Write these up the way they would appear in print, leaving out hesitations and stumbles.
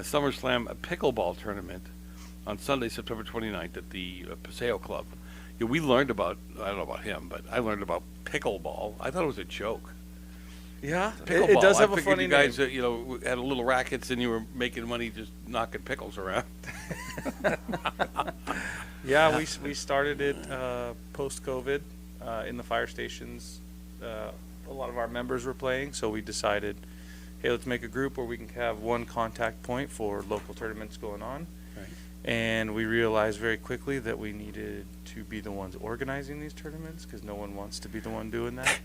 SummerSlam pickleball tournament on Sunday, September 29th at the Paseo Club. We learned about, I don't know about him, but I learned about pickleball. I thought it was a joke. Yeah, Pickleball. it does have I a figured funny you guys, name. had a little rackets and you were making money just knocking pickles around. Yeah, we started it post-COVID in the fire stations. A lot of our members were playing, so we decided, hey, let's make a group where we can have one contact point for local tournaments going on. Right. And we realized very quickly that we needed to be the ones organizing these tournaments because no one wants to be the one doing that.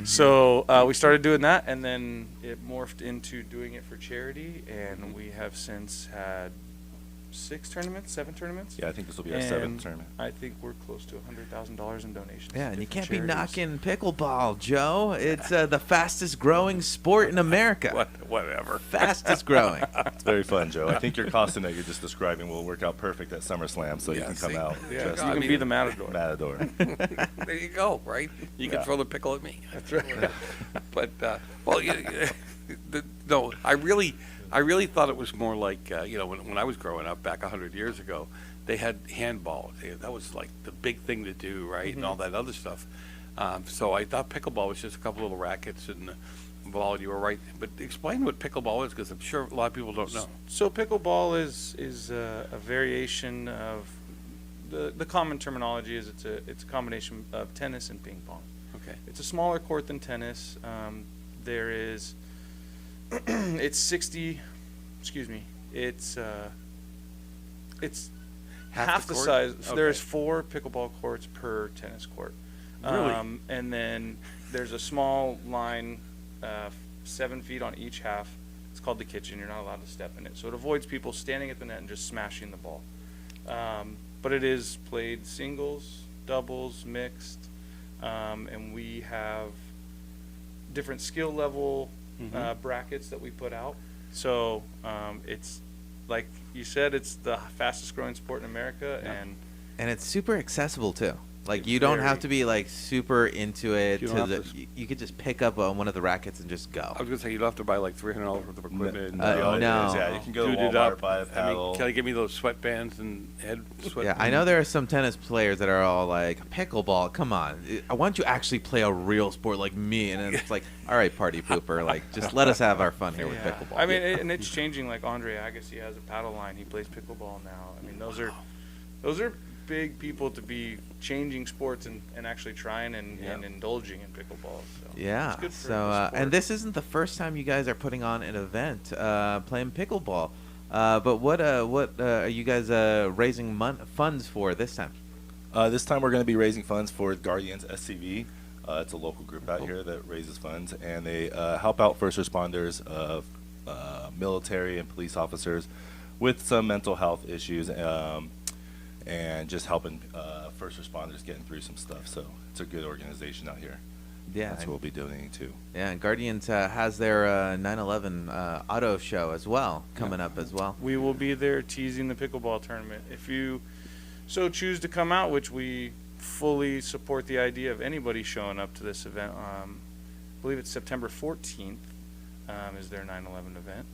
So we started doing that, and then it morphed into doing it for charity, and we have since had 7 tournaments. Yeah, I think this will be our And 7th tournament. I think we're close to $100,000 in donations. Yeah, to and you different can't be charities. knocking pickleball, Joe. It's the fastest growing sport in America. Whatever. Fastest growing. It's very fun, Joe. I think your costume that you're just describing will work out perfect at SummerSlam, so you Yeah, can come see? out Yeah, dressed You I can mean- be the matador. matador. There you go, right? You can Yeah. throw the pickle at me. That's right. But well, no, I really thought it was more like when I was growing up back 100 years ago, they had handball. That was like the big thing to do, right, and all that other stuff. So I thought pickleball was just a couple little rackets and a ball. And you were right, but explain what pickleball is because I'm sure a lot of people don't know. So pickleball is a variation of the common terminology is it's a combination of tennis and ping pong. Okay. It's a smaller court than tennis. There is it's 60. Excuse me. It's half the court? size. Okay. There's 4 pickleball courts per tennis court. Really? And then there's a small line, 7 feet on each half. It's called the kitchen. You're not allowed to step in it, so it avoids people standing at the net and just smashing the ball. But it is played singles, doubles, mixed, and we have different skill level brackets that we put out. So it's like you said, it's the fastest growing sport in America, And it's super accessible, too. Like, It's you don't have very- to be, like, super into it. You don't have to You could just pick up one of the rackets and just go. I was gonna say you don't have to buy like $300 worth of equipment. No. Yeah, you can go to Dude it Walmart, up. buy a I mean, paddle. can I give me those sweatbands and head sweat? Yeah, I know there are some tennis players that are all like, pickleball, come on. I want you to actually play a real sport like me. And it's like, all right, party pooper, like, just let us have our fun here with pickleball. I mean, and it's changing. Like Andre Agassi has a paddle line. He plays pickleball now. I mean, those are big people to be changing sports and actually trying and indulging in pickleball. So Yeah. it's good for So, the sport. and this isn't the first time you guys are putting on an event playing pickleball. But what are you guys raising funds for this time? This time we're going to be raising funds for Guardians SCV. It's a local group out here that raises funds, and they help out first responders, military and police officers with some mental health issues, and just helping first responders getting through some stuff. So it's a good organization out here. Yeah. That's what we'll be donating to. Yeah, and Guardians has their 9/11 auto show as well coming up as well. We will be there teasing the pickleball tournament. If you so choose to come out, which we fully support the idea of anybody showing up to this event. I believe it's September 14th is their 9/11 event.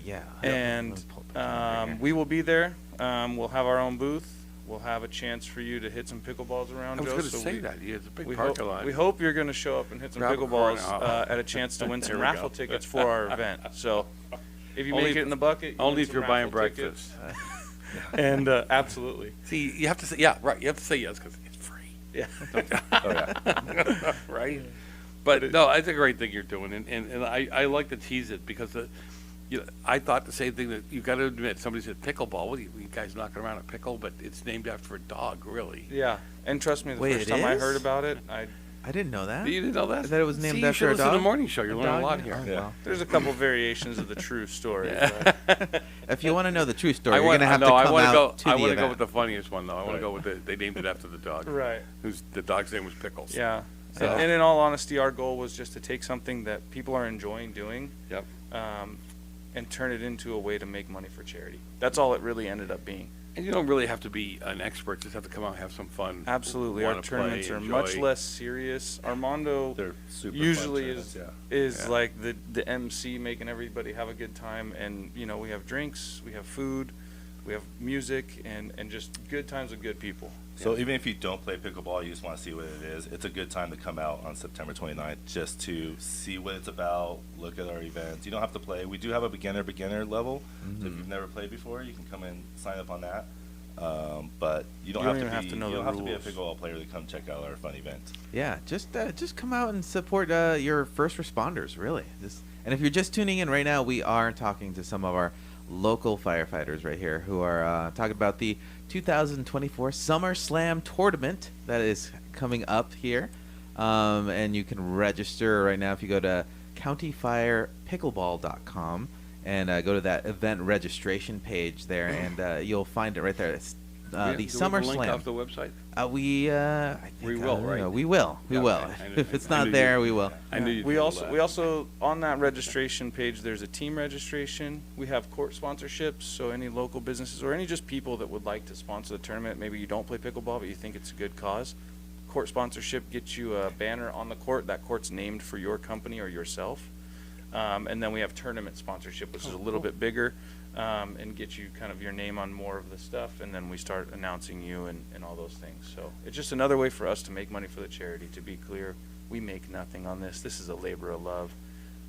Yeah. And we will be there. We'll have our own booth. We'll have a chance for you to hit some pickleballs around. I was Joe, going to so say that. Yeah, it's a big we parking hope, lot. we hope you're going to show up and hit some Grab a corn picklballs out. at a chance to win some There we raffle go. tickets for our event. So if you Only make it in the bucket, you Only win if some you're buying raffle tickets. breakfast. And absolutely. See, you have to say, yeah, right. You have to say yes because it's free. Yeah. Oh, yeah. Right? But no, it's a great thing you're doing. And I like to tease it because I thought the same thing that you got to admit. Somebody said pickleball. What are you guys knocking around a pickle? But it's named after a dog, really. Yeah. And trust me, the Wait, first it time I is? heard about it, I didn't know that. You didn't know that? That it was named See, after you a should listen to dog? the morning show. You're A learning a dog? lot here. Oh, Yeah. well. there's a couple variations of the true story. Yeah. but- If you want to know the true story, I you're want going to have no, to I come want to out go. to I the want to go event. with the funniest one though. I want to Right. go with they named it after the dog. Right. The dog's name was Pickles. Yeah. So- And in all honesty, our goal was just to take something that people are enjoying doing, Yep. and turn it into a way to make money for charity. That's all it really ended up being. And you don't really have to be an expert, just have to come out and have some fun. Absolutely. Our wanna tournaments play, are enjoy. much less serious. Armando They're super usually fun is tournaments, is Yeah. like the MC, making everybody have a good time, and we have drinks, we have food, we have music, and just good times with good people. So even if you don't play pickleball, you just want to see what it is, it's a good time to come out on September 29th just to see what it's about, look at our events. You don't have to play. We do have a beginner level. So if you've never played before, you can come and sign up on that. But you don't, You don't have, even to have be, to know you the don't have to be a rules. pickleball player to come check out our fun events. Yeah, just come out and support your first responders, really. And if you're just tuning in right now, we are talking to some of our local firefighters right here who are talking about the 2024 Summer Slam Tournament that is coming up here. And you can register right now if you go to countyfirepickleball.com and go to that event registration page there, and you'll find it right there. It's Yeah, the do we Summer have a link Slam. off the website? I think, We will, right? We will. We Yeah, will. okay. I knew- If it's I not knew there, you- we will. I knew you'd We handle also that. we also on that registration page, there's a team registration. We have court sponsorships, so any local businesses or any just people that would like to sponsor the tournament, maybe you don't play pickleball but you think it's a good cause. Court sponsorship gets you a banner on the court. That court's named for your company or yourself. And then we have tournament sponsorship, which is a little bit bigger, and get you kind of your name on more of the stuff, and then we start announcing you and all those things. So it's just another way for us to make money for the charity. To be clear, we make nothing on this. This is a labor of love.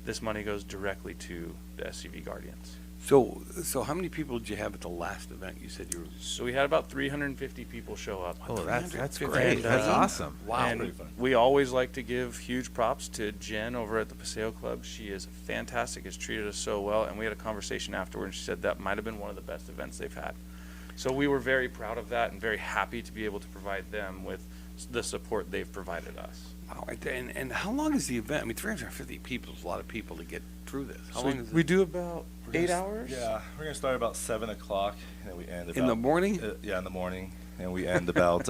This money goes directly to the SCV Guardians. So how many people did you have at the last event? You said you were. So we had about 350 people show up. Oh, that's 350. great. That's And, awesome. Wow. And Pretty fun. we always like to give huge props to Jen over at the Paseo Club. She is fantastic, has treated us so well, and we had a conversation afterward, and she said that might have been one of the best events they've had. So we were very proud of that and very happy to be able to provide them with the support they've provided us. Wow. And how long is the event? I mean, 350 people is a lot of people to get through this. How So long is we it? do about We're gonna 8 s- hours? Yeah, we're gonna start about 7 o'clock, and then we end about In the morning? Yeah, in the morning, and we end about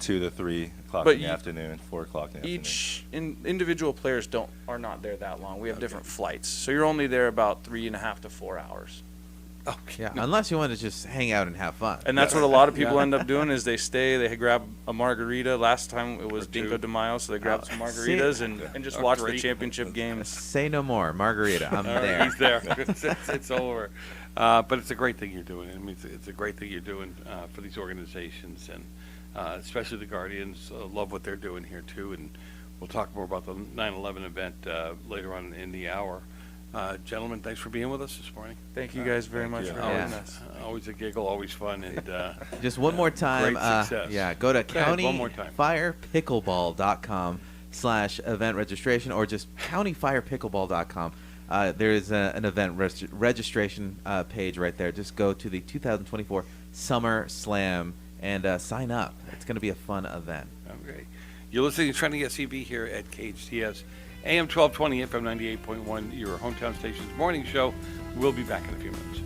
2 to 3 o'clock But in the you- afternoon, 4 o'clock in the afternoon. Each individual players are not there that long. We have Okay. different flights, so you're only there about 3.5 to 4 hours. Okay. Yeah, unless you want to just hang out and have fun. And that's what a lot of people Yeah. end up doing is they stay, they grab a margarita. Last time it was Or two. Dingo de Mayo, so they grabbed some see- margaritas and just Or watch the three. championship games. Say no more, Margarita. I'm All right, there. he's there. It's over. But it's a great thing you're doing. I mean, it's a great thing you're doing for these organizations, and especially the Guardians. Love what they're doing here too. And we'll talk more about the 9/11 event later on in the hour. Gentlemen, thanks for being with us this morning. Thank you guys very Thank much you. for Yeah. having us. Always a giggle, always fun, and Just one more time. Great success. Yeah, go to Go ahead, one more time. countyfirepickleball.com/event registration, or just countyfirepickleball.com. There is an event registration page right there. Just go to the 2024 Summer Slam and sign up. It's going to be a fun event. okay. You're listening to Trending SCV here at KHTS, AM 1220, FM 98.1, your hometown station's morning show. We'll be back in a few minutes.